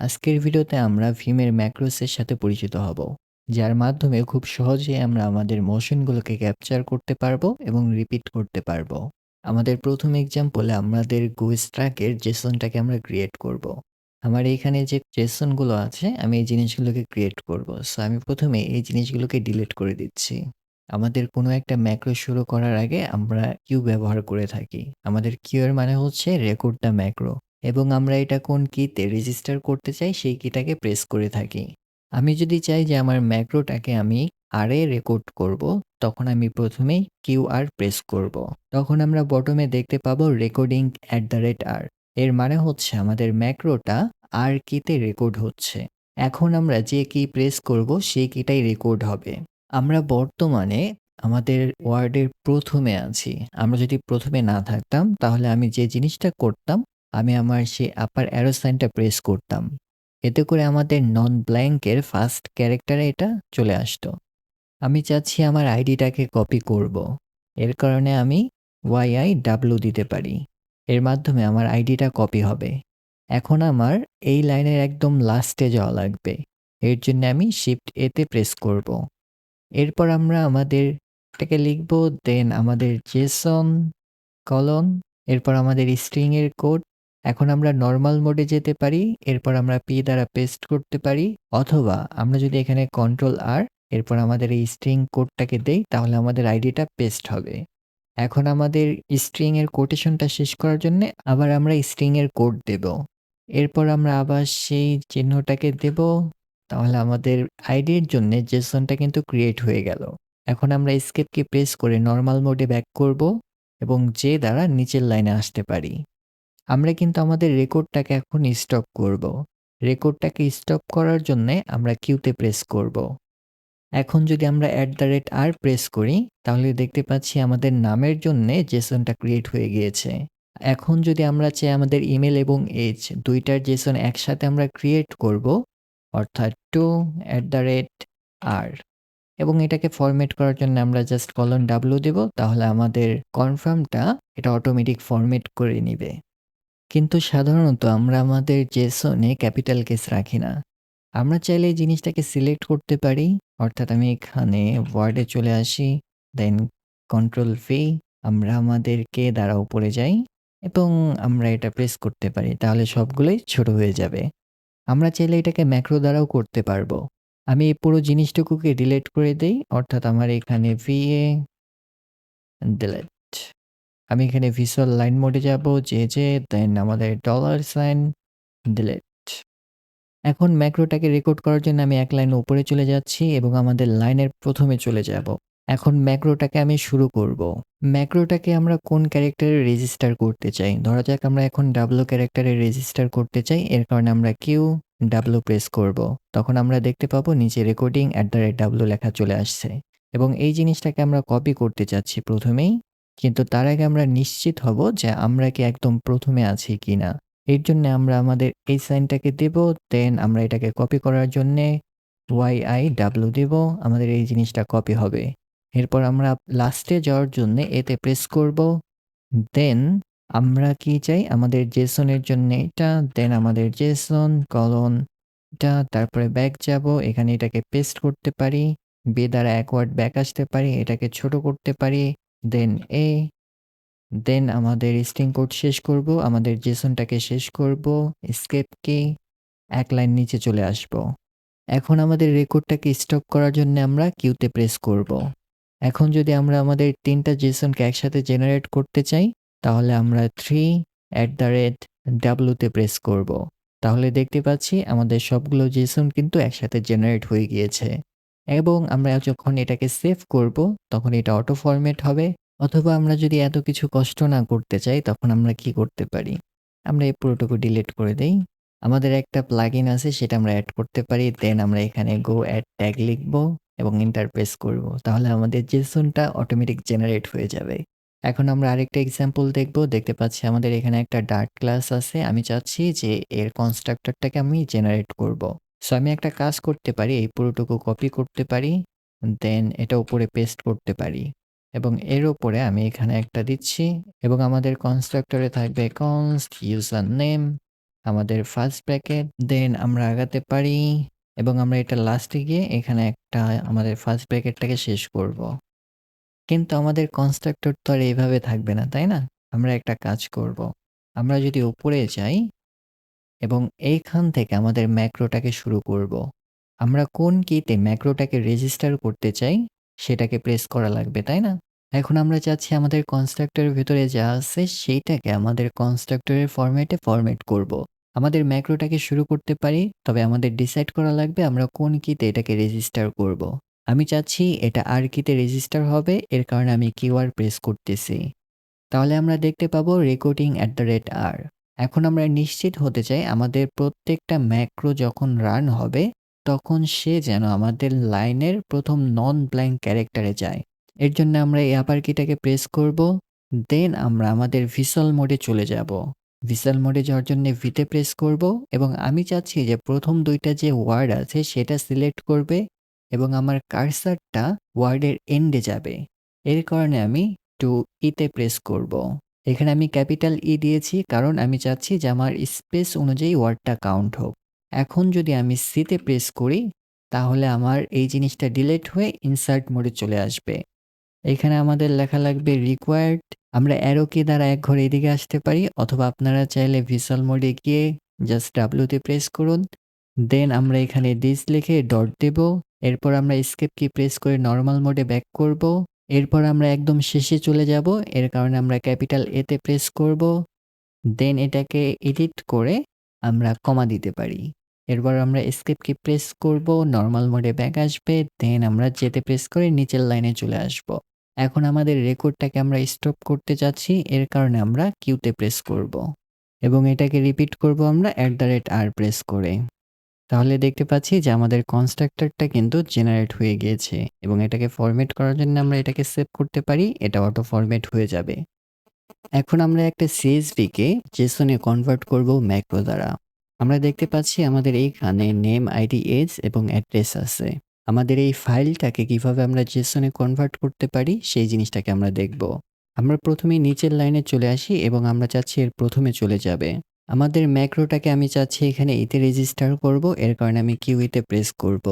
আজকের ভিডিওতে আমরা ভিমের ম্যাক্রোসের সাথে পরিচিত হব, যার মাধ্যমে খুব সহজেই আমরা আমাদের মোশনগুলোকে ক্যাপচার করতে পারবো এবং রিপিট করতে পারবো। আমাদের প্রথম এক্সাম্পলে আমাদের গোস্ট্রাকের জেসনটাকে আমরা ক্রিয়েট করব। আমার এইখানে যে জেসনগুলো আছে আমি এই জিনিসগুলোকে ক্রিয়েট করব। সো আমি প্রথমে এই জিনিসগুলোকে ডিলিট করে দিচ্ছি। আমাদের কোনো একটা ম্যাক্রো শুরু করার আগে আমরা কিউ ব্যবহার করে থাকি। আমাদের কিউ এর মানে হচ্ছে রেকর্ড দ্য ম্যাক্রো। এবং আমরা এটা কোন কিতে রেজিস্টার করতে চাই সেই কিটাকে প্রেস করে থাকি। আমি যদি চাই যে আমার ম্যাক্রোটাকে আমি আর এ রেকর্ড করব, তখন আমি প্রথমেই কিউআর প্রেস করব। তখন আমরা বটমে দেখতে পাবো রেকর্ডিং @r। এর মানে হচ্ছে আমাদের ম্যাক্রোটা আর কিতে রেকর্ড হচ্ছে। এখন আমরা যে কি প্রেস করব সেই কিটাই রেকর্ড হবে। আমরা বর্তমানে আমাদের ওয়ার্ডের প্রথমে আছি। আমরা যদি প্রথমে না থাকতাম তাহলে আমি যে জিনিসটা করতাম, আমি আমার সেই আপার অ্যারো সাইনটা প্রেস করতাম। এতে করে আমাদের নন ব্ল্যাঙ্কের ফার্স্ট ক্যারেক্টারে এটা চলে আসতো। আমি চাচ্ছি আমার আইডিটাকে কপি করব। এর কারণে আমি YIW দিতে পারি। এর মাধ্যমে আমার আইডিটা কপি হবে। এখন আমার এই লাইনের একদম লাস্টে যাওয়া লাগবে। এর জন্য আমি শিফট A তে প্রেস করব। এরপর আমরা আমাদের এটাকে লিখব, দেন আমাদের জেসন কলন, এরপর আমাদের স্ট্রিং এর কোড। এখন আমরা নরমাল মোডে যেতে পারি, এরপর আমরা পি দ্বারা পেস্ট করতে পারি, অথবা আমরা যদি এখানে কন্ট্রোল আর এরপর আমাদের এই স্ট্রিং কোডটাকে দেই তাহলে আমাদের আইডিটা পেস্ট হবে। এখন আমাদের স্ট্রিং এর কোটেশনটা শেষ করার জন্য আবার আমরা স্ট্রিং এর কোড দেব। এরপর আমরা আবার সেই চিহ্নটাকে দেব, তাহলে আমাদের আইডির জন্য জেসনটা কিন্তু ক্রিয়েট হয়ে গেল। এখন আমরা এস্কেপ কি প্রেস করে নরমাল মোডে ব্যাক করব এবং যে দ্বারা নিচের লাইনে আসতে পারি। আমরা কিন্তু আমাদের রেকর্ডটাকে এখন স্টপ করব। রেকর্ডটাকে স্টপ করার জন্য আমরা কিউতে প্রেস করব। এখন যদি আমরা @r প্রেস করি তাহলে দেখতে পাচ্ছি আমাদের নামের জন্য জেসনটা ক্রিয়েট হয়ে গিয়েছে। এখন যদি আমরা চাই আমাদের ইমেল এবং এজ দুইটার জেসন একসাথে আমরা ক্রিয়েট করব, অর্থাৎ to @r, এবং এটাকে ফরম্যাট করার জন্য আমরা জাস্ট $w দেব, তাহলে আমাদের কনফার্মটা এটা অটোমেটিক ফরম্যাট করে নিবে। কিন্তু সাধারণত আমরা আমাদের জেসনে ক্যাপিটাল কেস রাখি না। আমরা চাইলে এই জিনিসটাকে সিলেক্ট করতে পারি, অর্থাৎ আমি এখানে ওয়ার্ডে চলে আসি, দেন কন্ট্রোল ভি, আমরা আমাদের কে দ্বারা উপরে যাই এবং আমরা এটা প্রেস করতে পারি, তাহলে সবগুলোই ছোট হয়ে যাবে। আমরা চাইলে এটাকে ম্যাক্রো দ্বারাও করতে পারবো। আমি এই পুরো জিনিসটুকুকে ডিলিট করে দেই, অর্থাৎ আমার এখানে VA ডিলিট। আমি এখানে ভিজুয়াল লাইন মোডে যাব, দেন আমাদের $সাইন ডিলিট। এখন ম্যাক্রোটাকে রেকর্ড করার জন্য আমি এক লাইন উপরে চলে যাচ্ছি এবং আমাদের লাইনের প্রথমে চলে যাব। এখন ম্যাক্রোটাকে আমি শুরু করব। ম্যাক্রোটাকে আমরা কোন ক্যারেক্টারে রেজিস্টার করতে চাই? ধরা যাক আমরা এখন ক্যারেক্টারে রেজিস্টার করতে চাই। এর কারণে আমরা প্রেস করব। তখন আমরা দেখতে পাবো নিচে রেকর্ডিং @w লেখা চলে আসছে। এবং এই জিনিসটাকে আমরা কপি করতে চাচ্ছি প্রথমেই। কিন্তু তার আগে আমরা নিশ্চিত হব যে আমরা কি একদম প্রথমে আছি কিনা। এর জন্য আমরা আমাদের এই সাইনটাকে দেব, দেন আমরা এটাকে কপি করার জন্যে YIW দেব। আমাদের এই জিনিসটা কপি হবে। এরপর আমরা লাস্টে যাওয়ার জন্য এতে প্রেস করব। দেন আমরা কি চাই? আমাদের জেসনের জন্য এটা, দেন আমাদের জেসন কলন এটা, তারপরে ব্যাক যাব। এখানে এটাকে পেস্ট করতে পারি। বে দ্বারা এক ওয়ার্ড ব্যাক আসতে পারি। এটাকে ছোট করতে পারি। দেন দেন আমাদের স্ট্রিং কোড শেষ করব। আমাদের জেসনটাকে শেষ করব। এস্কেপ কি, এক লাইন নিচে চলে আসব। এখন আমাদের রেকর্ডটাকে স্টপ করার জন্য আমরা কিউতে প্রেস করব। এখন যদি আমরা আমাদের ৩টা জেসনকে একসাথে জেনারেট করতে চাই, তাহলে আমরা 3 তে প্রেস করব। তাহলে দেখতে পাচ্ছি আমাদের সবগুলো জেসন কিন্তু একসাথে জেনারেট হয়ে গিয়েছে। এবং আমরা যখন এটাকে সেভ করব, তখন এটা অটো ফরম্যাট হবে। অথবা আমরা যদি এত কিছু কষ্ট না করতে চাই, তখন আমরা কি করতে পারি? আমরা এই পুরোটুকু ডিলিট করে দেই। আমাদের একটা প্লাগইন আছে, সেটা আমরা এড করতে পারি। দেন আমরা এখানে গো এড ট্যাগ লিখব এবং এন্টার প্রেস করব। তাহলে আমাদের জেসনটা অটোমেটিক জেনারেট হয়ে যাবে। এখন আমরা আরেকটা এক্সাম্পল দেখব। দেখতে পাচ্ছি আমাদের এখানে একটা ডার্ট ক্লাস আছে। আমি চাচ্ছি যে এর কনস্ট্রাক্টরটাকে আমি জেনারেট করব। সো আমি একটা কাজ করতে পারি, এই পুরোটুকু কপি করতে পারি, দেন এটা উপরে পেস্ট করতে পারি এবং এর উপরে আমি এখানে একটা দিচ্ছি এবং আমাদের কনস্ট্রাক্টরে থাকবে const user name আমাদের ফার্স্ট ব্র্যাকেট, দেন আমরা আগাতে পারি এবং আমরা এটা লাস্টে গিয়ে এখানে একটা আমাদের ফার্স্ট ব্র্যাকেটটাকে শেষ করব। কিন্তু আমাদের কনস্ট্রাক্টর তো আর এভাবে থাকবে না, তাই না? আমরা একটা কাজ করব। আমরা যদি উপরে যাই এবং এইখান থেকে আমাদের ম্যাক্রোটাকে শুরু করব। আমরা কোন কিতে ম্যাক্রোটাকে রেজিস্টার করতে চাই সেটাকে প্রেস করা লাগবে, তাই না? এখন আমরা চাচ্ছি আমাদের কনস্ট্রাক্টরের ভেতরে যা আছে সেইটাকে আমাদের কনস্ট্রাক্টরের ফরম্যাটে ফরম্যাট করব। আমাদের ম্যাক্রোটাকে শুরু করতে পারি, তবে আমাদের ডিসাইড করা লাগবে আমরা কোন কিতে এটাকে রেজিস্টার করব। আমি চাচ্ছি এটা আর কিতে রেজিস্টার হবে, এর কারণে আমি কিউআর প্রেস করতেছি। তাহলে আমরা দেখতে পাবো রেকর্ডিং @r। এখন আমরা নিশ্চিত হতে চাই আমাদের প্রত্যেকটা ম্যাক্রো যখন রান হবে তখন সে যেন আমাদের লাইনের প্রথম নন ব্ল্যাঙ্ক ক্যারেক্টারে যায়। এর জন্য আমরা এই আপার কিটাকে প্রেস করব। দেন আমরা আমাদের ভিসুয়াল মোডে চলে যাব। ভিসুয়াল মোডে যাওয়ার জন্য ভিতে প্রেস করব এবং আমি চাচ্ছি যে প্রথম ২টা যে ওয়ার্ড আছে সেটা সিলেক্ট করবে এবং আমার কার্সারটা ওয়ার্ডের এন্ডে যাবে। এর কারণে আমি টু ইতে প্রেস করব। এখানে আমি ক্যাপিটাল ই দিয়েছি কারণ আমি চাচ্ছি যে আমার স্পেস অনুযায়ী ওয়ার্ডটা কাউন্ট হোক। এখন যদি আমি সিতে প্রেস করি তাহলে আমার এই জিনিসটা ডিলিট হয়ে ইনসার্ট মোডে চলে আসবে। এখানে আমাদের লেখা লাগবে রিকোয়ার্ড। আমরা অ্যারো কি দ্বারা এক ঘর এদিকে আসতে পারি অথবা আপনারা চাইলে ভিজুয়াল মোডে গিয়ে জাস্ট ডাব্লিউতে প্রেস করুন। দেন আমরা এখানে দিস লিখে ডট দেব। এরপর আমরা এসকেপ কি প্রেস করে নরমাল মোডে ব্যাক করব। এরপর আমরা একদম শেষে চলে যাব। এর কারণে আমরা ক্যাপিটাল এতে প্রেস করব। দেন এটাকে এডিট করে আমরা কমা দিতে পারি। এরপর আমরা এসকেপ কি প্রেস করব, নরমাল মোডে ব্যাক আসবে। দেন আমরা যেতে প্রেস করে নিচের লাইনে চলে আসব। এখন আমাদের রেকর্ডটাকে আমরা স্টপ করতে যাচ্ছি, এর কারণে আমরা কিউতে প্রেস করব। এবং এটাকে রিপিট করব আমরা @r প্রেস করে। তাহলে দেখতে পাচ্ছি যে আমাদের কনস্ট্রাক্টরটা কিন্তু জেনারেট হয়ে গিয়েছে এবং এটাকে ফরম্যাট করার জন্য আমরা এটাকে সেভ করতে পারি, এটা অটো ফরম্যাট হয়ে যাবে। এখন আমরা একটা CSV কে JSON এ কনভার্ট করব ম্যাক্রো দ্বারা। আমরা দেখতে পাচ্ছি আমাদের এইখানে নেম, আইডি, এজ এবং অ্যাড্রেস আছে। আমাদের এই ফাইলটাকে কিভাবে আমরা JSON এ কনভার্ট করতে পারি সেই জিনিসটাকে আমরা দেখব। আমরা প্রথমেই নিচের লাইনে চলে আসি এবং আমরা চাচ্ছি এর প্রথমে চলে যাবে। আমাদের ম্যাক্রোটাকে আমি চাচ্ছি এখানে ইতে রেজিস্টার করব, এর কারণে আমি কিউইতে প্রেস করব।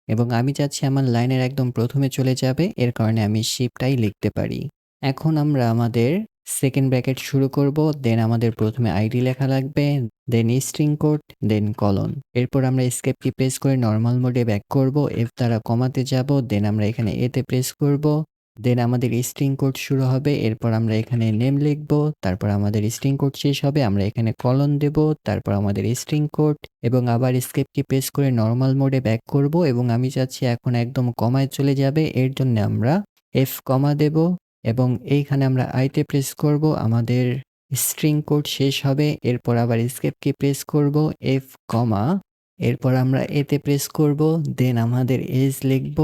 এবং আমি চাচ্ছি আমার লাইনের একদম প্রথমে চলে যাবে, এর কারণে আমি শিফটটাই লিখতে পারি। এখন আমরা আমাদের সেকেন্ড ব্র্যাকেট শুরু করব। দেন আমাদের প্রথমে আইডি লেখা লাগবে, দেন স্ট্রিং কোড, দেন কলন। এরপর আমরা এসকেপ কি প্রেস করে নরমাল মোডে ব্যাক করব, এফ দ্বারা কমাতে যাব। দেন আমরা এখানে এতে প্রেস করব। দেন আমাদের স্ট্রিং কোড শুরু হবে। এরপর আমরা এখানে নেম লিখব। তারপর আমাদের স্ট্রিং কোড শেষ হবে, আমরা এখানে কলন দেব। তারপর আমাদের স্ট্রিং কোড এবং আবার এসকেপ কি প্রেস করে নরমাল মোডে ব্যাক করব এবং আমি চাচ্ছি এখন একদম কমায় চলে যাবে, এর জন্য আমরা এফ কমা দেব। এবং এইখানে আমরা আইতে প্রেস করব, আমাদের স্ট্রিং কোড শেষ হবে। এরপর আবার এসকেপ কি প্রেস করব, এফ কমা, এরপর আমরা এতে প্রেস করব। দেন আমাদের এজ লিখব,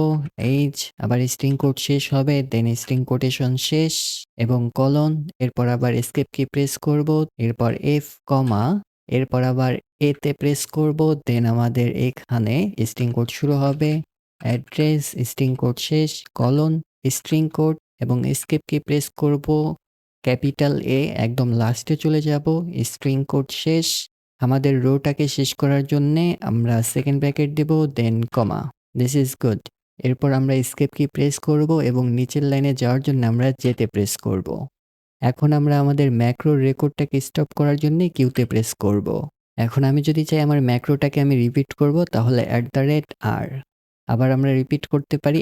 এইজ, আবার স্ট্রিং কোড শেষ হবে। দেন স্ট্রিং কোটেশন শেষ এবং কলন। এরপর আবার এসকেপ কি প্রেস করব, এরপর এফ কমা, এরপর আবার এতে প্রেস করব। দেন আমাদের এখানে স্ট্রিং কোড শুরু হবে, অ্যাড্রেস, স্ট্রিং কোড শেষ, কলন, স্ট্রিং কোড এবং এসকেপ কি প্রেস করব। ক্যাপিটাল এ একদম লাস্টে চলে যাব, স্ট্রিং কোড শেষ। আমাদের রোটাকে শেষ করার জন্যে আমরা সেকেন্ড ব্র্যাকেট দেব, then comma. This is good. এরপর আমরা এসকেপ কি প্রেস করব এবং নিচের লাইনে যাওয়ার জন্য আমরা যেতে প্রেস করব। এখন আমরা আমাদের ম্যাক্রো রেকর্ডটাকে স্টপ করার জন্য কিউতে প্রেস করব। এখন আমি যদি চাই আমার ম্যাক্রোটাকে আমি রিপিট করব তাহলে @r। আবার আমরা রিপিট করতে পারি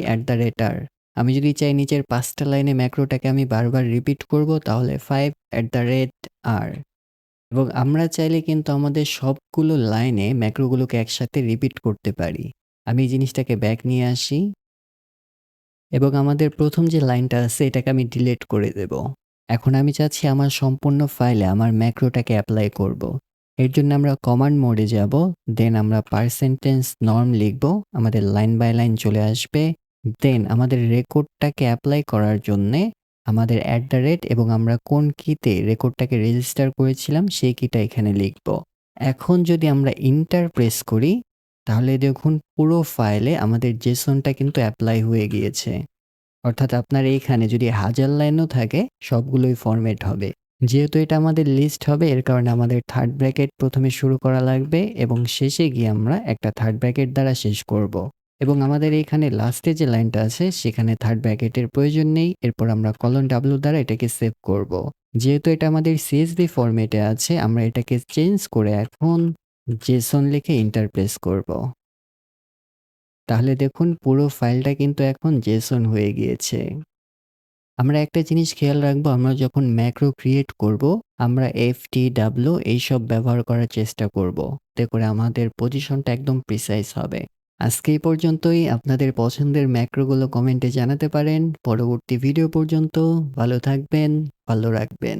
@r। আমি যদি চাই নিচের 5টা লাইনে ম্যাক্রোটাকে আমি বারবার রিপিট করব তাহলে 5 @r। এবং আমরা চাইলে কিন্তু আমাদের সবগুলো লাইনে ম্যাক্রোগুলোকে একসাথে রিপিট করতে পারি। আমি এই জিনিসটাকে ব্যাক নিয়ে আসি এবং আমাদের প্রথম যে লাইনটা আছে এটাকে আমি ডিলিট করে দেব। এখন আমি চাচ্ছি আমার সম্পূর্ণ ফাইলে আমার ম্যাক্রোটাকে অ্যাপ্লাই করব। এর জন্য আমরা কমান্ড মোডে যাব, দেন আমরা পার্সেন্টেজ নর্ম লিখব, আমাদের লাইন বাই লাইন চলে আসবে। দেন আমাদের রেকর্ডটাকে অ্যাপ্লাই করার জন্যে আমাদের এবং আমরা কোন কিতে রেকর্ডটাকে রেজিস্টার করেছিলাম সেই কিটা এখানে লিখব। এখন যদি আমরা ইন্টার প্রেস করি তাহলে দেখুন পুরো ফাইলে আমাদের জেসনটা কিন্তু অ্যাপ্লাই হয়ে গিয়েছে। অর্থাৎ আপনার এইখানে যদি 1000 লাইনও থাকে সবগুলোই ফরম্যাট হবে। যেহেতু এটা আমাদের লিস্ট হবে এর কারণে আমাদের থার্ড ব্র্যাকেট প্রথমে শুরু করা লাগবে এবং শেষে গিয়ে আমরা একটা থার্ড ব্র্যাকেট দ্বারা শেষ করব। এবং আমাদের এখানে লাস্টে যে লাইনটা আছে সেখানে থার্ড ব্র্যাকেটের প্রয়োজন নেই। এরপর আমরা কলন ডাব্লিউ দ্বারা এটাকে সেভ করব। যেহেতু এটা আমাদের সিএসভি ফরম্যাটে আছে আমরা এটাকে চেঞ্জ করে এখন জেসন লিখে এন্টার প্রেস করব। তাহলে দেখুন পুরো ফাইলটা কিন্তু এখন জেসন হয়ে গিয়েছে। আমরা একটা জিনিস খেয়াল রাখবো, আমরা যখন ম্যাক্রো ক্রিয়েট করব আমরা FTW এইসব ব্যবহার করার চেষ্টা করব। এতে করে আমাদের পজিশনটা একদম প্রিসাইজ হবে। আজকে এই পর্যন্তই। আপনাদের পছন্দের ম্যাক্রোগুলো কমেন্টে জানাতে পারেন। পরবর্তী ভিডিও পর্যন্ত ভালো থাকবেন, ভালো রাখবেন।